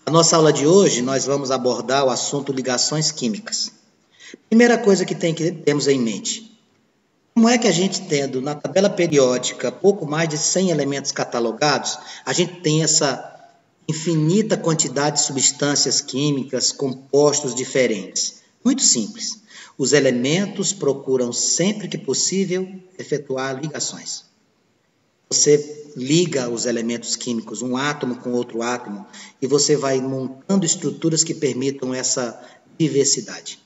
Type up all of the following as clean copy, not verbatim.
Na nossa aula de hoje, nós vamos abordar o assunto ligações químicas. Primeira coisa que temos em mente, como é que a gente tendo na tabela periódica pouco mais de 100 elementos catalogados, a gente tem essa infinita quantidade de substâncias químicas, compostos diferentes? Muito simples. Os elementos procuram sempre que possível efetuar ligações. Você liga os elementos químicos, um átomo com outro átomo, e você vai montando estruturas que permitam essa diversidade.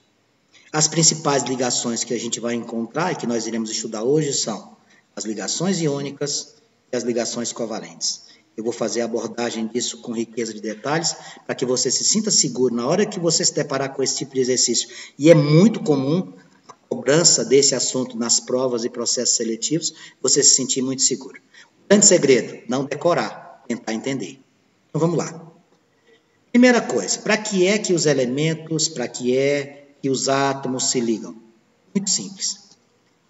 As principais ligações que a gente vai encontrar e que nós iremos estudar hoje são as ligações iônicas e as ligações covalentes. Eu vou fazer a abordagem disso com riqueza de detalhes para que você se sinta seguro na hora que você se deparar com esse tipo de exercício. E é muito comum a cobrança desse assunto nas provas e processos seletivos, você se sentir muito seguro. O grande segredo, não decorar, tentar entender. Então vamos lá. Primeira coisa, para que é que os elementos, para que é que os átomos se ligam? Muito simples.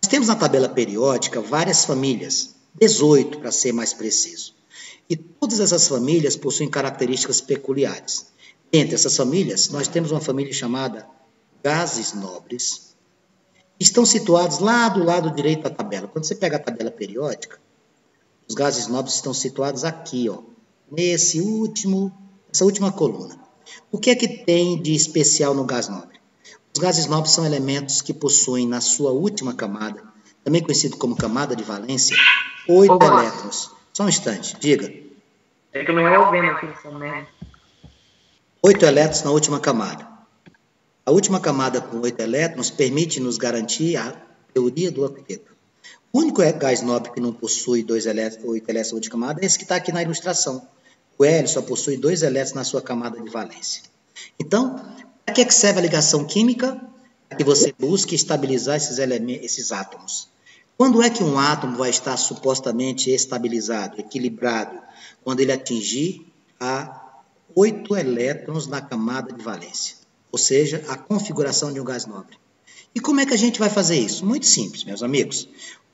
Nós temos na tabela periódica várias famílias, 18 para ser mais preciso. E todas essas famílias possuem características peculiares. Entre essas famílias, nós temos uma família chamada gases nobres, que estão situados lá do lado direito da tabela. Quando você pega a tabela periódica, os gases nobres estão situados aqui, ó, nessa última coluna. O que é que tem de especial no gás nobre? Os gases nobres são elementos que possuem na sua última camada, também conhecido como camada de valência, 8 elétrons. Só um instante, diga. É que não é o Vênus aqui nessa merda. 8 elétrons na última camada. A última camada com 8 elétrons permite-nos garantir a teoria do octeto. O único gás nobre que não possui 8 elétrons na última camada é esse que está aqui na ilustração. O hélio só possui 2 elétrons na sua camada de valência. Então, para que serve a ligação química? Para que você busque estabilizar esses átomos. Quando é que um átomo vai estar supostamente estabilizado, equilibrado? Quando ele atingir a 8 elétrons na camada de valência, ou seja, a configuração de um gás nobre. E como é que a gente vai fazer isso? Muito simples, meus amigos.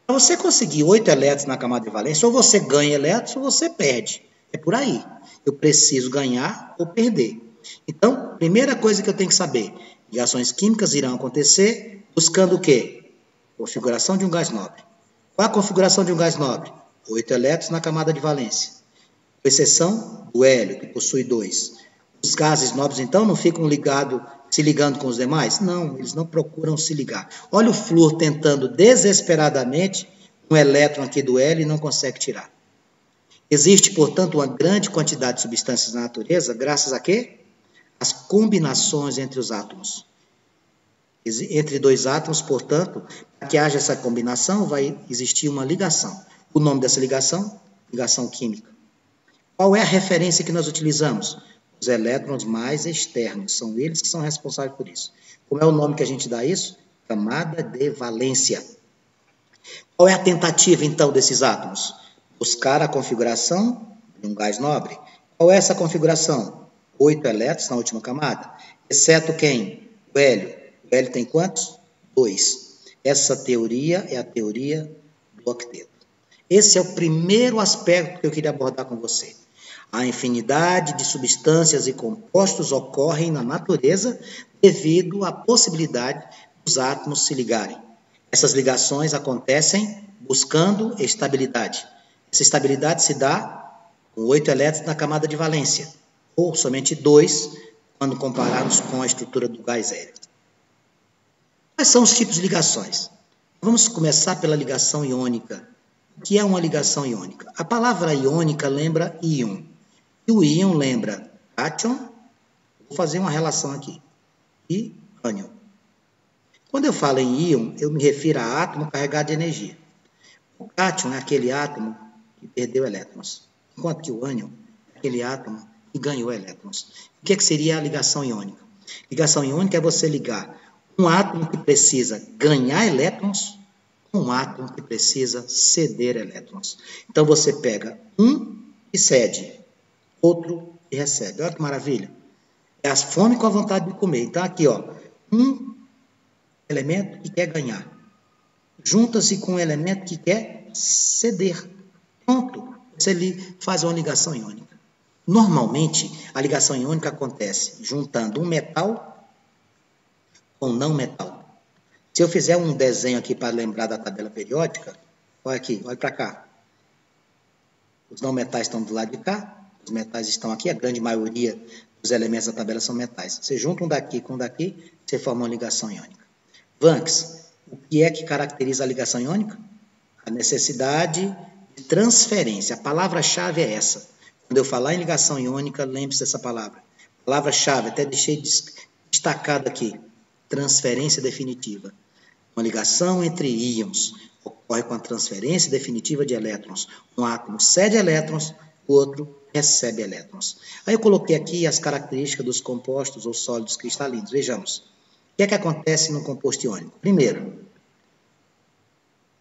Para você conseguir 8 elétrons na camada de valência, ou você ganha elétrons ou você perde. É por aí. Eu preciso ganhar ou perder. Então, primeira coisa que eu tenho que saber, ligações químicas irão acontecer buscando o quê? Configuração de um gás nobre. Qual a configuração de um gás nobre? 8 elétrons na camada de valência. Com exceção do hélio, que possui 2. Os gases nobres, então, não ficam se ligando com os demais? Não, eles não procuram se ligar. Olha o flúor tentando desesperadamente um elétron aqui do hélio e não consegue tirar. Existe, portanto, uma grande quantidade de substâncias na natureza, graças a quê? As combinações entre os átomos. Entre dois átomos, portanto, para que haja essa combinação, vai existir uma ligação. O nome dessa ligação? Ligação química. Qual é a referência que nós utilizamos? Os elétrons mais externos, são eles que são responsáveis por isso. Como é o nome que a gente dá a isso? Camada de valência. Qual é a tentativa, então, desses átomos? Buscar a configuração de um gás nobre. Qual é essa configuração? 8 elétrons na última camada. Exceto quem? O hélio. O hélio tem quantos? 2. Essa teoria é a teoria do octeto. Esse é o primeiro aspecto que eu queria abordar com você. A infinidade de substâncias e compostos ocorrem na natureza devido à possibilidade dos átomos se ligarem. Essas ligações acontecem buscando estabilidade. Essa estabilidade se dá com 8 elétrons na camada de valência, ou somente 2, quando compararmos com a estrutura do gás hélio. Quais são os tipos de ligações? Vamos começar pela ligação iônica. O que é uma ligação iônica? A palavra iônica lembra íon. E o íon lembra cátion. Vou fazer uma relação aqui. E ânion. Quando eu falo em íon, eu me refiro a átomo carregado de energia. O cátion é aquele átomo que perdeu elétrons, enquanto que o ânion é aquele átomo que ganhou elétrons. O que seria a ligação iônica? Ligação iônica é você ligar um átomo que precisa ganhar elétrons com um átomo que precisa ceder elétrons. Então, você pega um e cede, outro e recebe. Olha que maravilha. É a fome com a vontade de comer. Então, aqui, ó, um elemento que quer ganhar. Junta-se com um elemento que quer ceder. Pronto. Você faz uma ligação iônica. Normalmente, a ligação iônica acontece juntando um metal com não metal. Se eu fizer um desenho aqui para lembrar da tabela periódica, olha aqui, olha para cá. Os não metais estão do lado de cá, os metais estão aqui, a grande maioria dos elementos da tabela são metais. Você junta um daqui com um daqui, você forma uma ligação iônica. Vanks, o que é que caracteriza a ligação iônica? A necessidade de transferência. A palavra-chave é essa. Quando eu falar em ligação iônica, lembre-se dessa palavra. Palavra-chave, até deixei destacado aqui. Transferência definitiva. Uma ligação entre íons ocorre com a transferência definitiva de elétrons. Um átomo cede elétrons, o outro recebe elétrons. Aí eu coloquei aqui as características dos compostos ou sólidos cristalinos. Vejamos. O que é que acontece no composto iônico? Primeiro,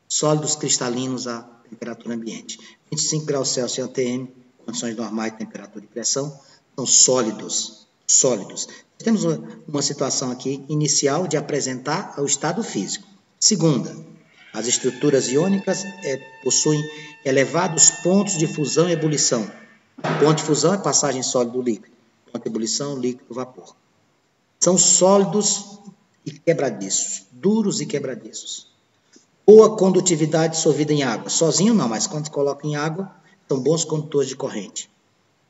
sólidos cristalinos a temperatura ambiente. 25 graus Celsius ATM, condições normais de temperatura e pressão, são sólidos. Temos uma situação aqui inicial de apresentar o estado físico. Segunda, as estruturas iônicas possuem elevados pontos de fusão e ebulição. Ponto de fusão é passagem sólido-líquido. Ponto de ebulição, líquido-vapor. São sólidos e quebradiços, duros e quebradiços. Boa condutividade dissolvida em água. Sozinho não, mas quando se coloca em água, são bons condutores de corrente.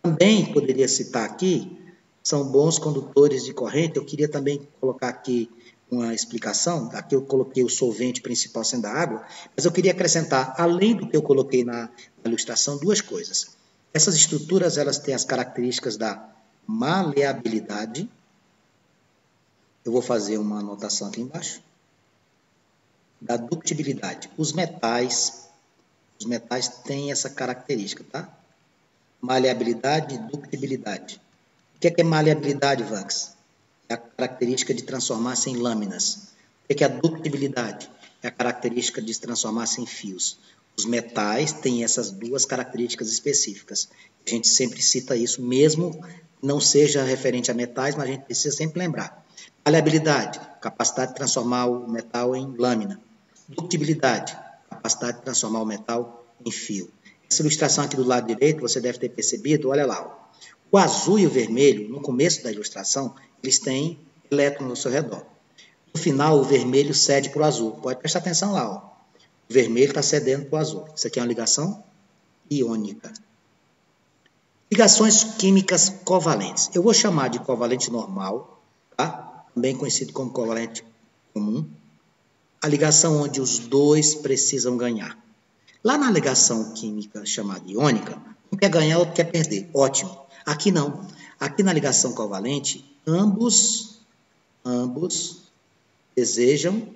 Também poderia citar aqui, são bons condutores de corrente. Eu queria também colocar aqui uma explicação. Aqui eu coloquei o solvente principal sendo a água, mas eu queria acrescentar, além do que eu coloquei na ilustração, duas coisas. Essas estruturas, elas têm as características da maleabilidade. Eu vou fazer uma anotação aqui embaixo. Da ductibilidade. Os metais têm essa característica, tá? Maleabilidade e ductibilidade. O que é maleabilidade, Vanks? É a característica de transformar-se em lâminas. O que é a ductibilidade? É a característica de transformar-se em fios. Os metais têm essas duas características específicas. A gente sempre cita isso, mesmo não seja referente a metais, mas a gente precisa sempre lembrar. Maleabilidade, capacidade de transformar o metal em lâmina. Ductibilidade, capacidade de transformar o metal em fio. Essa ilustração aqui do lado direito, você deve ter percebido, olha lá. Ó. O azul e o vermelho, no começo da ilustração, eles têm elétrons ao seu redor. No final, o vermelho cede para o azul. Pode prestar atenção lá. Ó. O vermelho está cedendo para o azul. Isso aqui é uma ligação iônica. Ligações químicas covalentes. Eu vou chamar de covalente normal, tá? Também conhecido como covalente comum. A ligação onde os dois precisam ganhar. Lá na ligação química chamada iônica, um quer ganhar, outro quer perder. Ótimo. Aqui não. Aqui na ligação covalente, ambos desejam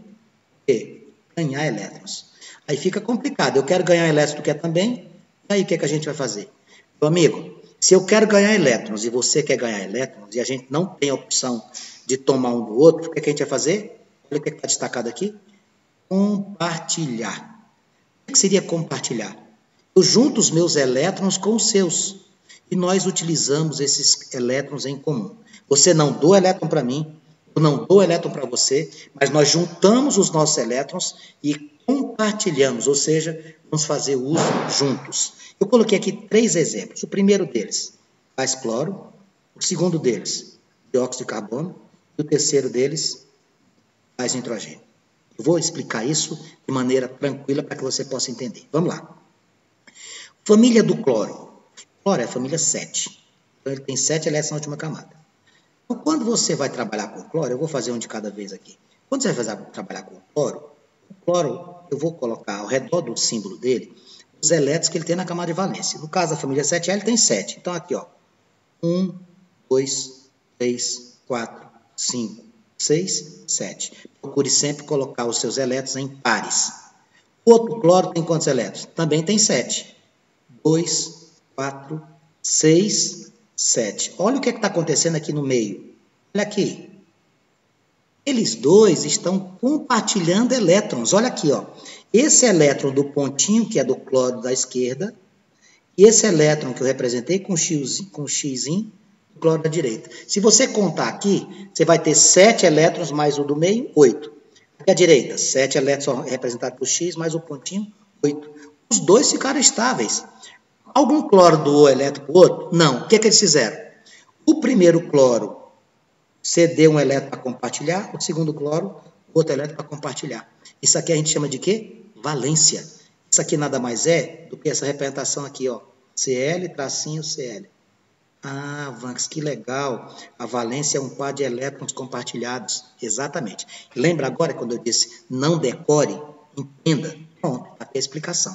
ganhar elétrons. Aí fica complicado. Eu quero ganhar elétrons, tu quer também? E aí o que a gente vai fazer? Meu amigo, se eu quero ganhar elétrons e você quer ganhar elétrons e a gente não tem a opção de tomar um do outro, o que a gente vai fazer? Olha o que está destacado aqui. Compartilhar. O que seria compartilhar? Eu junto os meus elétrons com os seus. E nós utilizamos esses elétrons em comum. Você não dá elétron para mim, eu não dou elétron para você, mas nós juntamos os nossos elétrons e compartilhamos, ou seja, vamos fazer uso juntos. Eu coloquei aqui 3 exemplos. O primeiro deles, gás cloro. O segundo deles, dióxido de carbono. E o terceiro deles, gás nitrogênio. Eu vou explicar isso de maneira tranquila para que você possa entender. Vamos lá. Família do cloro. O cloro é a família 7. Então, ele tem 7 elétrons na última camada. Então, quando você vai trabalhar com cloro, eu vou fazer um de cada vez aqui. Quando você vai trabalhar com o cloro, eu vou colocar ao redor do símbolo dele os elétrons que ele tem na camada de valência. No caso da família 7A, ele tem 7. Então, aqui, ó, 1, 2, 3, 4, 5, 6, 7. Procure sempre colocar os seus elétrons em pares. O outro cloro tem quantos elétrons? Também tem 7. 2, 4, 6, 7. Olha o que está acontecendo aqui no meio. Olha aqui. Eles dois estão compartilhando elétrons. Olha aqui, ó. Esse elétron do pontinho, que é do cloro da esquerda, e esse elétron que eu representei com xizinho, do cloro da direita. Se você contar aqui, você vai ter 7 elétrons mais o do meio, 8. Aqui à direita, 7 elétrons representados por X mais o pontinho, 8. Os dois ficaram estáveis. Algum cloro doou elétron para o outro? Não. O que é que eles fizeram? O primeiro cloro cedeu um elétron para compartilhar, o segundo cloro, outro elétron para compartilhar. Isso aqui a gente chama de quê? Valência. Isso aqui nada mais é do que essa representação aqui, ó. Cl tracinho Cl. Ah, Vanks, que legal. A valência é um par de elétrons compartilhados. Exatamente. Lembra agora quando eu disse não decore? Entenda. Pronto, aqui é a explicação.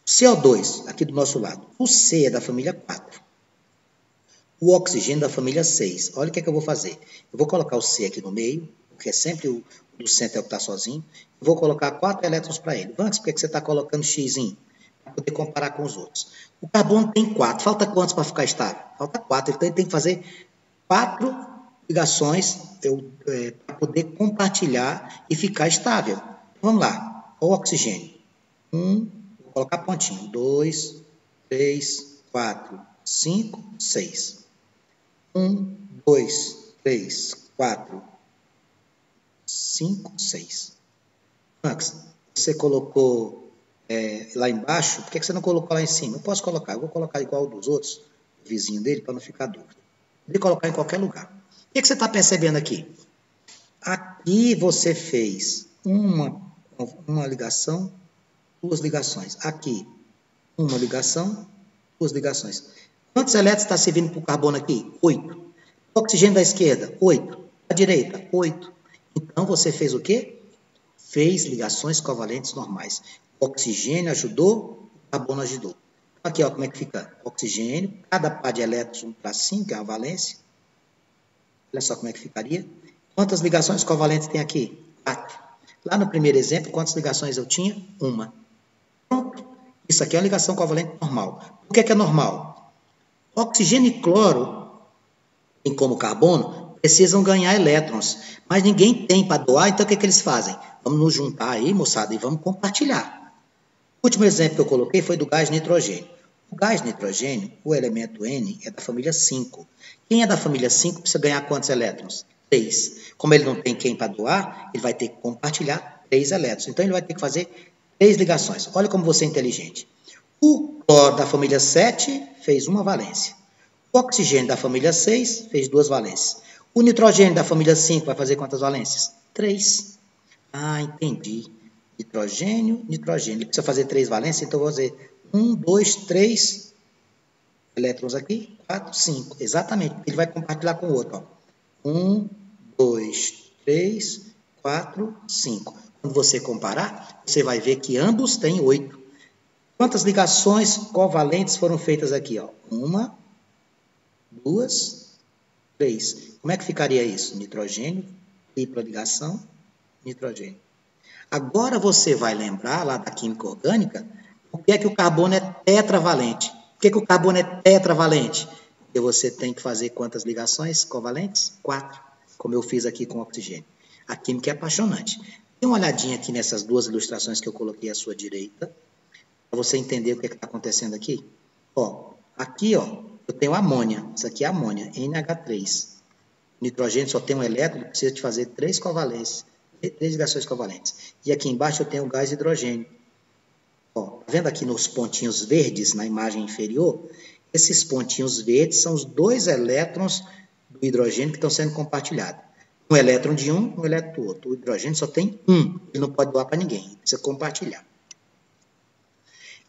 CO2, aqui do nosso lado. O C é da família 4. O oxigênio da família 6. Olha o que é que eu vou fazer. Eu vou colocar o C aqui no meio, porque é sempre o do centro é o que está sozinho. Eu vou colocar 4 elétrons para ele. Vanks, por que você está colocando X? Para poder comparar com os outros. O carbono tem 4. Falta quantos para ficar estável? Falta 4. Então, ele tem que fazer 4 ligações para poder compartilhar e ficar estável. Vamos lá. O oxigênio. 1, vou colocar pontinho. 2, 3, 4, 5, 6. 1, 2, 3, 4, 5, 6. Max, você colocou lá embaixo, por que você não colocou lá em cima? Eu posso colocar, eu vou colocar igual ao dos outros, o vizinho dele, para não ficar dúvida. Pode colocar em qualquer lugar. O que você está percebendo aqui? Aqui você fez uma ligação, 2 ligações. Aqui, uma ligação, 2 ligações. Quantos elétrons está servindo para o carbono aqui? 8. O oxigênio da esquerda? 8. Da direita? 8. Então, você fez o quê? Fez ligações covalentes normais. O oxigênio ajudou, o carbono ajudou. Aqui, ó, como é que fica? Oxigênio, cada par de elétrons, 1 para 5, que é a valência. Olha só como é que ficaria. Quantas ligações covalentes tem aqui? 4. Lá no primeiro exemplo, quantas ligações eu tinha? 1. Pronto. Isso aqui é uma ligação covalente normal. Por que é normal? Oxigênio e cloro, bem como carbono, precisam ganhar elétrons. Mas ninguém tem para doar, então o que eles fazem? Vamos nos juntar aí, moçada, e vamos compartilhar. O último exemplo que eu coloquei foi do gás nitrogênio. O gás nitrogênio, o elemento N, é da família 5. Quem é da família 5 precisa ganhar quantos elétrons? 3. Como ele não tem quem para doar, ele vai ter que compartilhar 3 elétrons. Então, ele vai ter que fazer 3 ligações. Olha como você é inteligente. O cloro da família 7 fez uma valência. O oxigênio da família 6 fez 2 valências. O nitrogênio da família 5 vai fazer quantas valências? 3. Ah, entendi. Nitrogênio, nitrogênio. Ele precisa fazer 3 valências, então eu vou fazer 1, 2, 3 elétrons aqui, 4, 5. Exatamente, porque ele vai compartilhar com o outro. Ó. 1, 2, 3, 4, 5. Quando você comparar, você vai ver que ambos têm 8. Quantas ligações covalentes foram feitas aqui? Ó? 1, 2, 3. Como é que ficaria isso? Nitrogênio, tripla ligação, nitrogênio. Agora você vai lembrar lá da química orgânica por que é que o carbono é tetravalente. Por que é que o carbono é tetravalente? Porque você tem que fazer quantas ligações covalentes? 4, como eu fiz aqui com o oxigênio. A química é apaixonante. Dê uma olhadinha aqui nessas 2 ilustrações que eu coloquei à sua direita, para você entender o que está acontecendo aqui. Ó, aqui, ó, eu tenho amônia. Isso aqui é amônia, NH3. O nitrogênio só tem um elétron, precisa de fazer 3 covalências. 3 ligações covalentes. E aqui embaixo eu tenho o gás hidrogênio. Ó, tá vendo aqui nos pontinhos verdes na imagem inferior? Esses pontinhos verdes são os 2 elétrons do hidrogênio que estão sendo compartilhados. Um elétron de um elétron do outro. O hidrogênio só tem 1. Ele não pode doar para ninguém. Ele precisa compartilhar.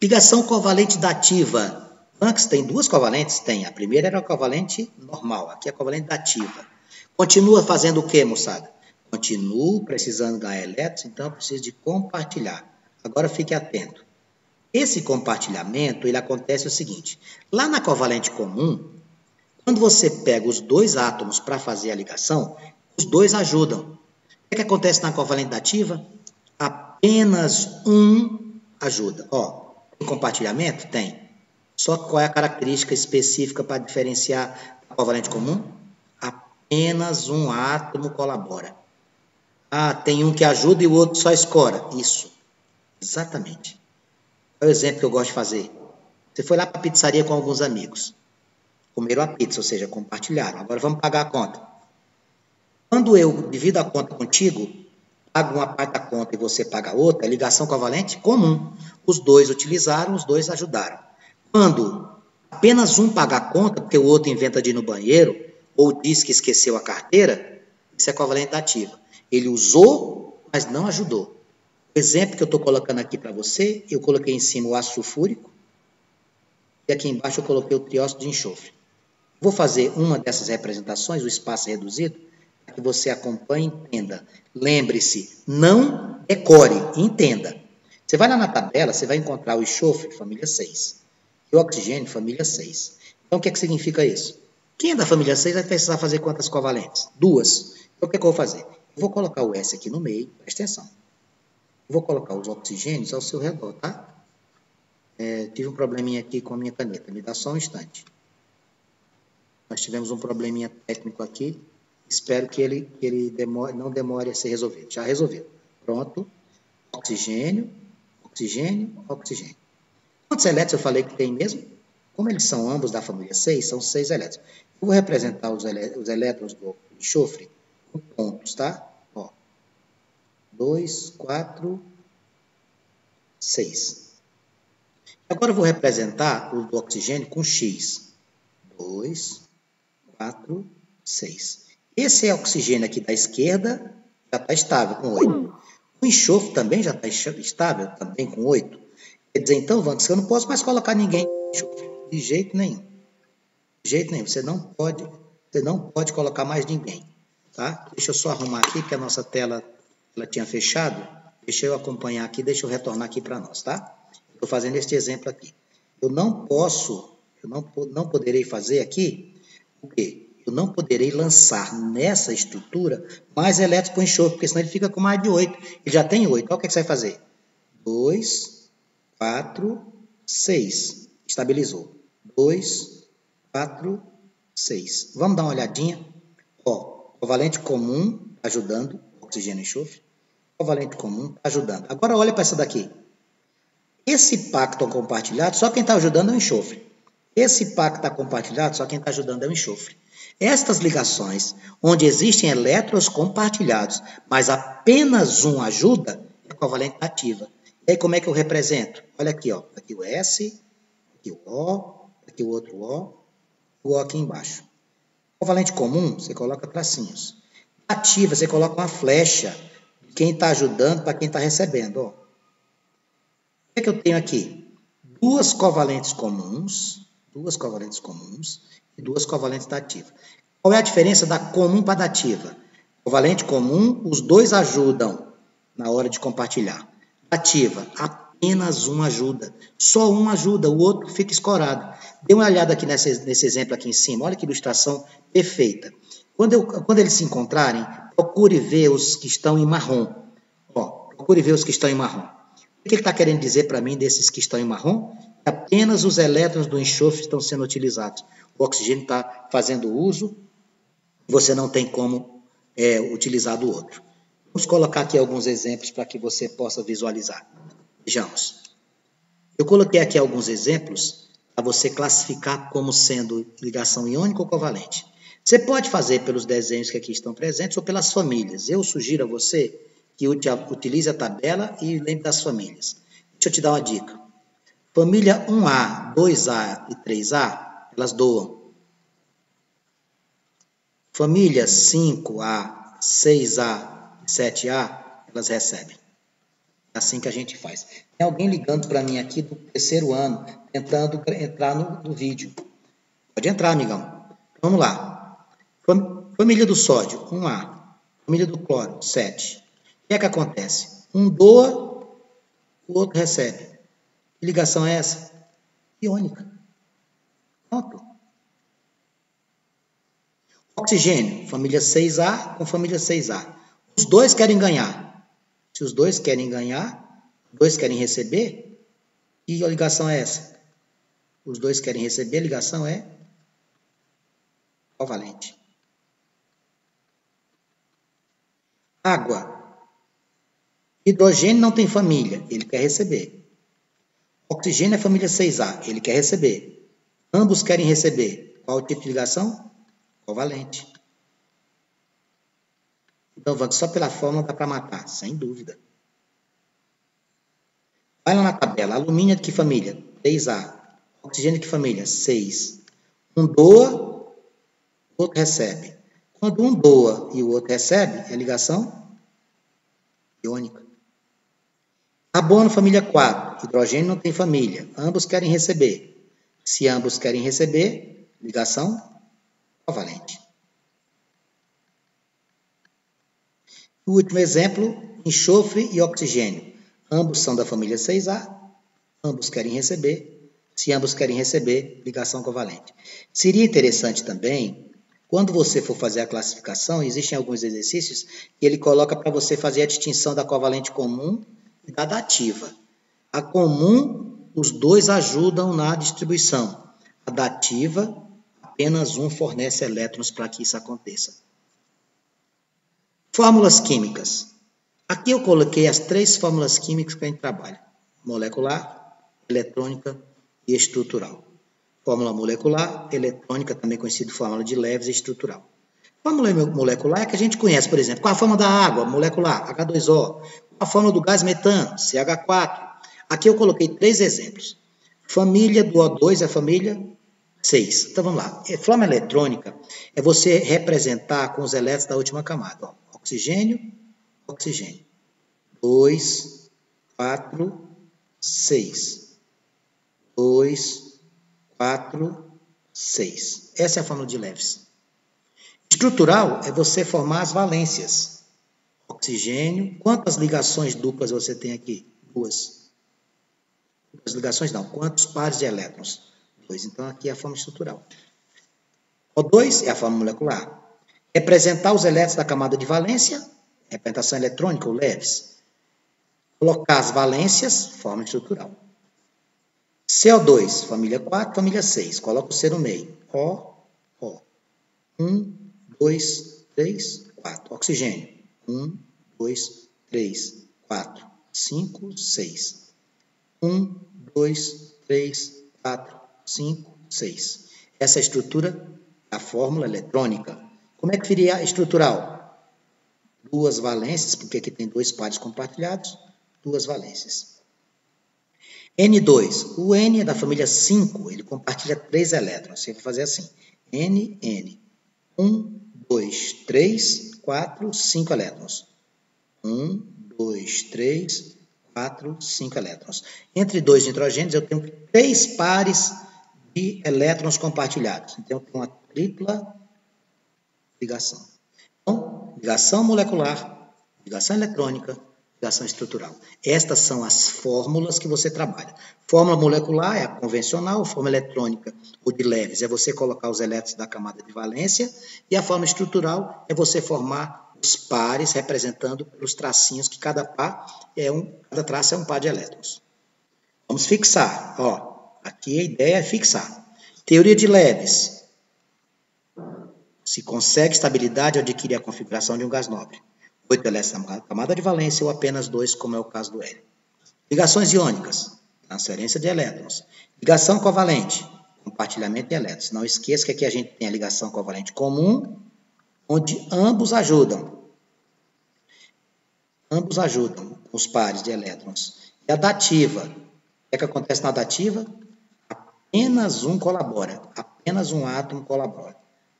Ligação covalente dativa. Antes tem 2 covalentes? Tem. A primeira era a covalente normal. Aqui é a covalente dativa. Continua fazendo o quê, moçada? Continuo precisando ganhar elétrons, então eu preciso de compartilhar. Agora fique atento. Esse compartilhamento, ele acontece o seguinte. Lá na covalente comum, quando você pega os 2 átomos para fazer a ligação, os 2 ajudam. O que acontece na covalente dativa? Apenas um ajuda. Ó, tem compartilhamento? Tem. Só que qual é a característica específica para diferenciar a covalente comum? Apenas um átomo colabora. Ah, tem um que ajuda e o outro só escora. Isso. Exatamente. É o exemplo que eu gosto de fazer. Você foi lá para a pizzaria com alguns amigos. Comeram a pizza, ou seja, compartilharam. Agora vamos pagar a conta. Quando eu divido a conta contigo, pago uma parte da conta e você paga a outra, é ligação covalente comum. Os 2 utilizaram, os 2 ajudaram. Quando apenas um paga a conta, porque o outro inventa de ir no banheiro, ou diz que esqueceu a carteira, isso é covalente ativa. Ele usou, mas não ajudou. O exemplo que eu estou colocando aqui para você, eu coloquei em cima o ácido sulfúrico, e aqui embaixo eu coloquei o trióxido de enxofre. Vou fazer uma dessas representações, o espaço é reduzido, para que você acompanhe e entenda. Lembre-se, não decore, entenda. Você vai lá na tabela, você vai encontrar o enxofre, família 6, e o oxigênio, família 6. Então, o que significa isso? Quem é da família 6 vai precisar fazer quantas covalentes? 2. Então, o que eu vou fazer? Eu vou colocar o S aqui no meio, presta atenção. Eu vou colocar os oxigênios ao seu redor, tá? Tive um probleminha aqui com a minha caneta, me dá só um instante. Nós tivemos um probleminha técnico aqui, espero que ele não demore a ser resolvido. Já resolveu. Pronto. Oxigênio, oxigênio, oxigênio. Quantos elétrons eu falei que tem mesmo? Como eles são ambos da família 6, são 6 elétrons. Eu vou representar os elétrons do enxofre com pontos, tá? Ó, 2, 4, 6. Agora eu vou representar o do oxigênio com X. 2, 4, 6. Esse oxigênio aqui da esquerda já está estável, com 8. O enxofre também já está estável, também com 8. Quer dizer, então, Vanks, eu não posso mais colocar ninguém em enxofre. De jeito nenhum. De jeito nenhum. Você não pode colocar mais ninguém. Tá? Deixa eu só arrumar aqui, porque a nossa tela ela tinha fechado. Deixa eu acompanhar aqui, deixa eu retornar aqui para nós, tá? Estou fazendo este exemplo aqui. Eu não poderei fazer aqui o quê? Eu não poderei lançar nessa estrutura mais elétrons para o enxofre, porque senão ele fica com mais de 8. Ele já tem 8. Olha o que você vai fazer. 2, 4, 6. Estabilizou. 2, 4, 6. Vamos dar uma olhadinha. Ó, covalente comum ajudando, oxigênio e enxofre. Covalente comum ajudando. Agora olha para essa daqui. Esse par que está compartilhado, só quem está ajudando é o enxofre. Esse par que está compartilhado, só quem está ajudando é o enxofre. Estas ligações, onde existem elétrons compartilhados, mas apenas um ajuda, é covalente ativa. E aí como é que eu represento? Olha aqui, ó. Aqui o S, aqui o O, aqui o outro o aqui embaixo. Covalente comum, você coloca tracinhos. Ativa, você coloca uma flecha de quem está ajudando para quem está recebendo, ó. O que é que eu tenho aqui? Duas covalentes comuns e duas covalentes da ativa. Qual é a diferença da comum para a da ativa? Covalente comum, os dois ajudam na hora de compartilhar. Ativa, apenas um ajuda. Só um ajuda, o outro fica escorado. Dê uma olhada aqui nesse exemplo aqui em cima. Olha que ilustração perfeita. Quando eles se encontrarem, procure ver os que estão em marrom. Ó, procure ver os que estão em marrom. O que ele está querendo dizer para mim desses que estão em marrom? Apenas os elétrons do enxofre estão sendo utilizados. O oxigênio está fazendo uso, você não tem como utilizar do outro. Vamos colocar aqui alguns exemplos para que você possa visualizar. Vejamos. Eu coloquei aqui alguns exemplos para você classificar como sendo ligação iônica ou covalente. Você pode fazer pelos desenhos que aqui estão presentes ou pelas famílias. Eu sugiro a você que utilize a tabela e lembre das famílias. Deixa eu te dar uma dica. Família 1A, 2A e 3A, elas doam. Família 5A, 6A e 7A, elas recebem. É assim que a gente faz. Tem alguém ligando para mim aqui do terceiro ano, tentando entrar no vídeo. Pode entrar, amigão. Vamos lá. Família do sódio, 1A. Família do cloro, 7. O que é que acontece? Um doa, o outro recebe. Que ligação é essa? Iônica. Pronto. Oxigênio, família 6A com família 6A. Os dois querem ganhar. Se os dois querem ganhar, os dois querem receber, que ligação é essa? Os dois querem receber, a ligação é covalente. Água. Hidrogênio não tem família, ele quer receber. Oxigênio é família 6A, ele quer receber. Ambos querem receber. Qual o tipo de ligação? Covalente. Então, só pela fórmula dá para matar, sem dúvida. Vai lá na tabela. Alumínio é de que família? 3A. Oxigênio de que família? 6. Um doa, o outro recebe. Quando um doa e o outro recebe, é ligação iônica. Carbono, família 4. Hidrogênio não tem família. Ambos querem receber. Se ambos querem receber, ligação covalente. O último exemplo, enxofre e oxigênio. Ambos são da família 6A. Ambos querem receber. Se ambos querem receber, ligação covalente. Seria interessante também, quando você for fazer a classificação, existem alguns exercícios que ele coloca para você fazer a distinção da covalente comum e da dativa. A comum, os dois ajudam na distribuição. A dativa, apenas um fornece elétrons para que isso aconteça. Fórmulas químicas. Aqui eu coloquei as 3 fórmulas químicas que a gente trabalha. Molecular, eletrônica e estrutural. Fórmula molecular, eletrônica, também conhecido fórmula de Lewis, e estrutural. Fórmula molecular é que a gente conhece, por exemplo, qual a fórmula da água molecular? H2O. Qual a fórmula do gás metano? CH4. Aqui eu coloquei 3 exemplos. Família do O2 é a família 6. Então vamos lá. Fórmula eletrônica é você representar com os elétrons da última camada. Ó. Oxigênio, oxigênio. 2, 4, 6. 2, 4, 6. Essa é a fórmula de Lewis. Estrutural é você formar as valências. Oxigênio. Quantas ligações duplas você tem aqui? 2. As ligações não. Quantos pares de elétrons? 2. Então, aqui é a forma estrutural. O2 é a forma molecular. Representar os elétrons da camada de valência, representação eletrônica, ou Lewis. Colocar as valências, forma estrutural. CO2, família 4, família 6. Coloca o C no meio. O. 1, 2, 3, 4. Oxigênio. 1, 2, 3, 4, 5, 6. 1, 2, 3, 4, 5, 6. Essa é a estrutura da fórmula eletrônica. Como é que seria estrutural? 2 valências, porque aqui tem 2 pares compartilhados, 2 valências. N2. O N é da família 5, ele compartilha 3 elétrons. Você vai fazer assim. N. 1, 2, 3, 4, 5 elétrons. 1, 2, 3, 4, 5 elétrons. Entre 2 nitrogênios, eu tenho 3 pares de elétrons compartilhados. Então, eu tenho uma tripla ligação. Então, ligação molecular, ligação eletrônica, ligação estrutural. Estas são as fórmulas que você trabalha. Fórmula molecular é a convencional, fórmula eletrônica, ou de Lewis, é você colocar os elétrons da camada de valência, e a fórmula estrutural é você formar os pares, representando pelos tracinhos, que cada traço é um par de elétrons. Vamos fixar. Ó, aqui a ideia é fixar. Teoria de Lewis. Se consegue estabilidade ao adquirir a configuração de um gás nobre. 8 elétrons na camada de valência ou apenas 2, como é o caso do hélio. Ligações iônicas. Transferência de elétrons. Ligação covalente. Compartilhamento de elétrons. Não esqueça que aqui a gente tem a ligação covalente comum, onde ambos ajudam. Ambos ajudam os pares de elétrons. E a dativa. O que acontece na dativa? Apenas um colabora. Apenas um átomo colabora.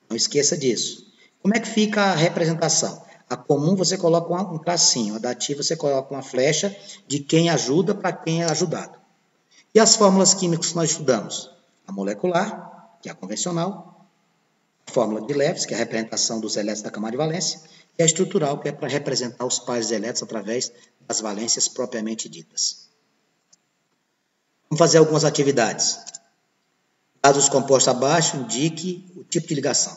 Não esqueça disso. Como é que fica a representação? A comum você coloca um tracinho. A dativa você coloca uma flecha de quem ajuda para quem é ajudado. E as fórmulas químicas que nós estudamos? A molecular, que é a convencional. A fórmula de Lewis, que é a representação dos elétrons da camada de valência. E a estrutural, que é para representar os pares de elétrons através das valências propriamente ditas. Vamos fazer algumas atividades. Dados os compostos abaixo, indique o tipo de ligação.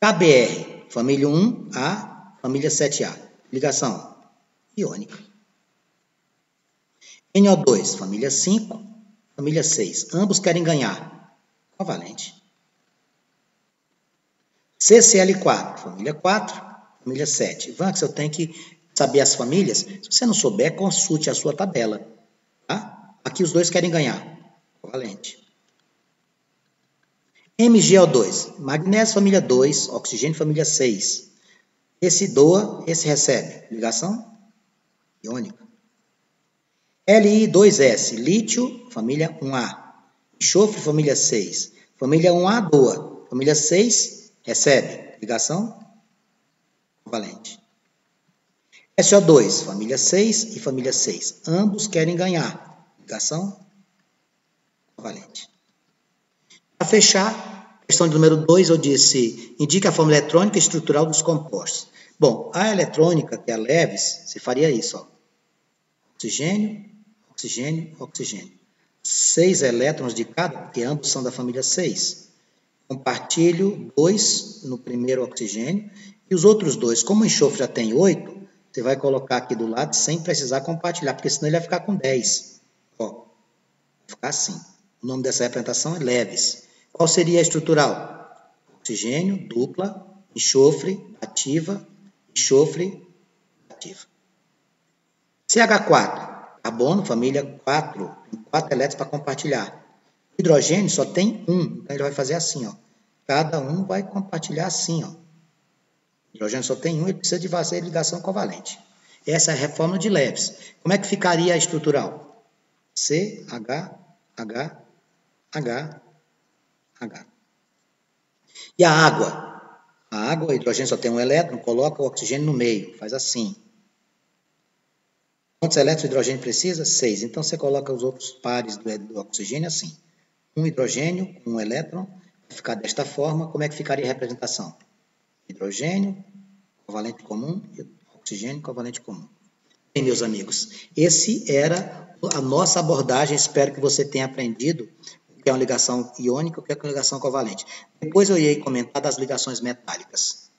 KBr, família 1A, família 7A. Ligação iônica. NO2, família 5, família 6. Ambos querem ganhar. Covalente. CCl4, família 4, família 7. Vanx, eu tenho que saber as famílias. Se você não souber, consulte a sua tabela. Tá? Aqui os dois querem ganhar. Covalente. MgO2, magnésio família 2, oxigênio família 6. Esse doa, esse recebe. Ligação iônica. Li2S, lítio família 1A. Enxofre, família 6. Família 1A, doa. Família 6, recebe. Ligação covalente. SO2, família 6 e família 6. Ambos querem ganhar. Ligação covalente. Para fechar, questão de número 2, eu disse, indique a forma eletrônica e estrutural dos compostos. Bom, a eletrônica, que é a leves, você faria isso, ó. Oxigênio, oxigênio, oxigênio. 6 elétrons de cada, porque ambos são da família 6. Compartilho 2 no primeiro oxigênio. E os outros 2, como o enxofre já tem 8, você vai colocar aqui do lado sem precisar compartilhar, porque senão ele vai ficar com 10. Ó, vai ficar assim. O nome dessa representação é leves. Qual seria a estrutural? Oxigênio, dupla, enxofre, ativa, enxofre, ativa. CH4, carbono, família 4, tem 4 elétrons para compartilhar. O hidrogênio só tem 1, então ele vai fazer assim, ó. Cada um vai compartilhar assim, ó. O hidrogênio só tem 1, ele precisa de fazer ligação covalente. Essa é a reforma de Leves. Como é que ficaria a estrutural? C, H, H, H, H. E a água? A água, o hidrogênio só tem 1 elétron, coloca o oxigênio no meio, faz assim. Quantos elétrons o hidrogênio precisa? 6. Então, você coloca os outros pares do oxigênio assim. Um hidrogênio, um elétron, vai ficar desta forma. Como é que ficaria a representação? Hidrogênio, covalente comum, e oxigênio, covalente comum. Bem, meus amigos, esse era a nossa abordagem. Espero que você tenha aprendido o que é uma ligação iônica e o que é uma ligação covalente. Depois eu irei comentar das ligações metálicas.